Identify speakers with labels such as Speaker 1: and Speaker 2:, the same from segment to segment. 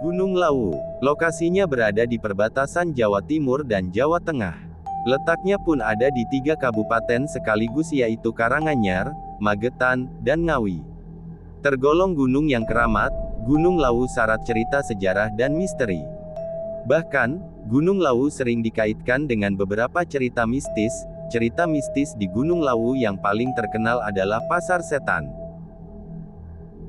Speaker 1: Gunung Lawu. Lokasinya berada di perbatasan Jawa Timur dan Jawa Tengah. Letaknya pun ada di 3 kabupaten sekaligus yaitu Karanganyar, Magetan, dan Ngawi. Tergolong gunung yang keramat, Gunung Lawu syarat cerita sejarah dan misteri. Bahkan, Gunung Lawu sering dikaitkan dengan beberapa cerita mistis. Cerita mistis di Gunung Lawu yang paling terkenal adalah Pasar Setan.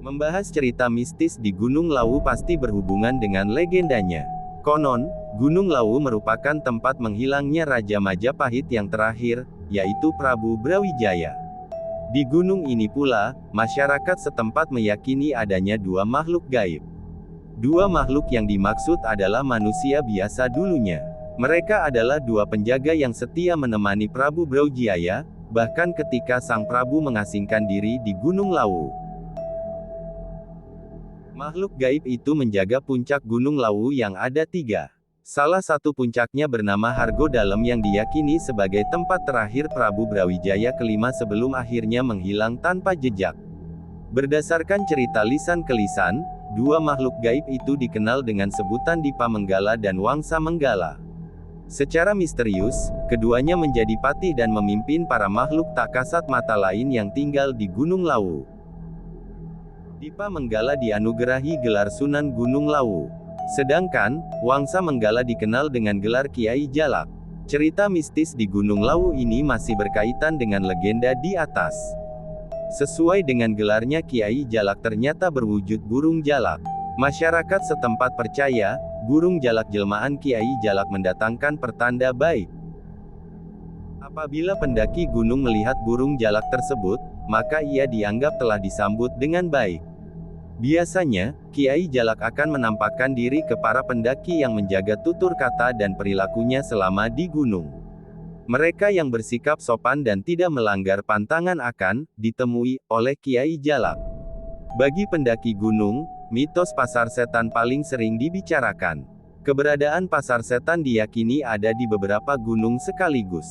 Speaker 1: Membahas cerita mistis di Gunung Lawu pasti berhubungan dengan legendanya. Konon, Gunung Lawu merupakan tempat menghilangnya Raja Majapahit yang terakhir, yaitu Prabu Brawijaya. Di gunung ini pula, masyarakat setempat meyakini adanya 2 makhluk gaib. 2 makhluk yang dimaksud adalah manusia biasa dulunya. Mereka adalah 2 penjaga yang setia menemani Prabu Brawijaya, bahkan ketika sang Prabu mengasingkan diri di Gunung Lawu. Makhluk gaib itu menjaga puncak Gunung Lawu yang ada 3. Salah satu puncaknya bernama Hargo Dalem yang diyakini sebagai tempat terakhir Prabu Brawijaya kelima sebelum akhirnya menghilang tanpa jejak. Berdasarkan cerita lisan ke lisan, 2 makhluk gaib itu dikenal dengan sebutan Dipa Menggala dan Wangsa Menggala. Secara misterius, keduanya menjadi patih dan memimpin para makhluk tak kasat mata lain yang tinggal di Gunung Lawu. Dipa Menggala dianugerahi gelar Sunan Gunung Lawu. Sedangkan, Wangsa Menggala dikenal dengan gelar Kiai Jalak. Cerita mistis di Gunung Lawu ini masih berkaitan dengan legenda di atas. Sesuai dengan gelarnya Kiai Jalak ternyata berwujud burung jalak. Masyarakat setempat percaya, burung jalak jelmaan Kiai Jalak mendatangkan pertanda baik. Apabila pendaki gunung melihat burung jalak tersebut, maka ia dianggap telah disambut dengan baik. Biasanya, Kiai Jalak akan menampakkan diri ke para pendaki yang menjaga tutur kata dan perilakunya selama di gunung. Mereka yang bersikap sopan dan tidak melanggar pantangan akan ditemui oleh Kiai Jalak. Bagi pendaki gunung, mitos Pasar Setan paling sering dibicarakan. Keberadaan Pasar Setan diyakini ada di beberapa gunung sekaligus.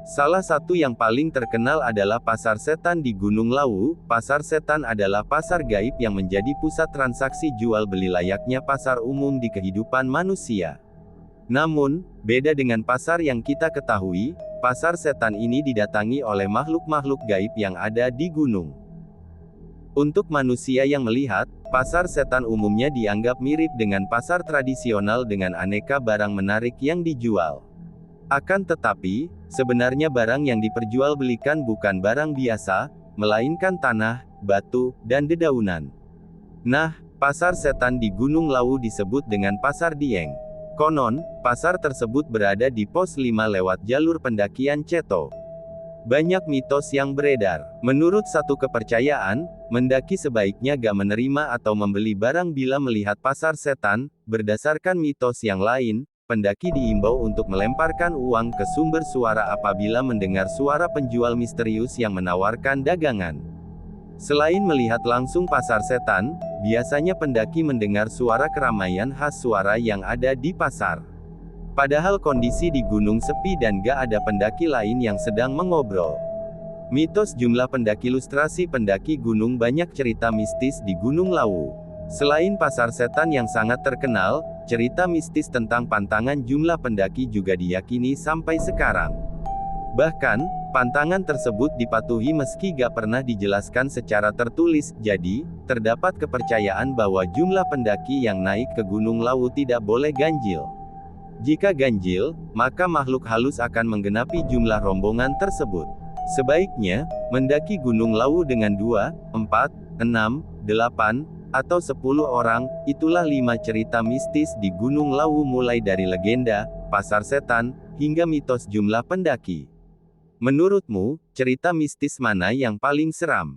Speaker 1: Salah satu yang paling terkenal adalah Pasar Setan di Gunung Lawu. Pasar Setan adalah pasar gaib yang menjadi pusat transaksi jual beli layaknya pasar umum di kehidupan manusia. Namun, beda dengan pasar yang kita ketahui, Pasar Setan ini didatangi oleh makhluk-makhluk gaib yang ada di gunung. Untuk manusia yang melihat, Pasar Setan umumnya dianggap mirip dengan pasar tradisional dengan aneka barang menarik yang dijual. Akan tetapi, sebenarnya barang yang diperjualbelikan bukan barang biasa, melainkan tanah, batu, dan dedaunan. Nah, Pasar Setan di Gunung Lawu disebut dengan Pasar Dieng. Konon, pasar tersebut berada di pos 5 lewat jalur pendakian Ceto. Banyak mitos yang beredar. Menurut satu kepercayaan, mendaki sebaiknya gak menerima atau membeli barang bila melihat Pasar Setan. Berdasarkan mitos yang lain, pendaki diimbau untuk melemparkan uang ke sumber suara apabila mendengar suara penjual misterius yang menawarkan dagangan. Selain melihat langsung Pasar Setan, biasanya pendaki mendengar suara keramaian khas suara yang ada di pasar. Padahal kondisi di gunung sepi dan gak ada pendaki lain yang sedang mengobrol. Mitos jumlah pendaki. Ilustrasi pendaki gunung. Banyak cerita mistis di Gunung Lawu. Selain Pasar Setan yang sangat terkenal, cerita mistis tentang pantangan jumlah pendaki juga diyakini sampai sekarang. Bahkan, pantangan tersebut dipatuhi meski gak pernah dijelaskan secara tertulis. Jadi, terdapat kepercayaan bahwa jumlah pendaki yang naik ke Gunung Lawu tidak boleh ganjil. Jika ganjil, maka makhluk halus akan menggenapi jumlah rombongan tersebut. Sebaiknya, mendaki Gunung Lawu dengan 2, 4, 6, 8, atau 10 orang. Itulah 5 cerita mistis di Gunung Lawu, mulai dari legenda, Pasar Setan, hingga mitos jumlah pendaki. Menurutmu, cerita mistis mana yang paling seram?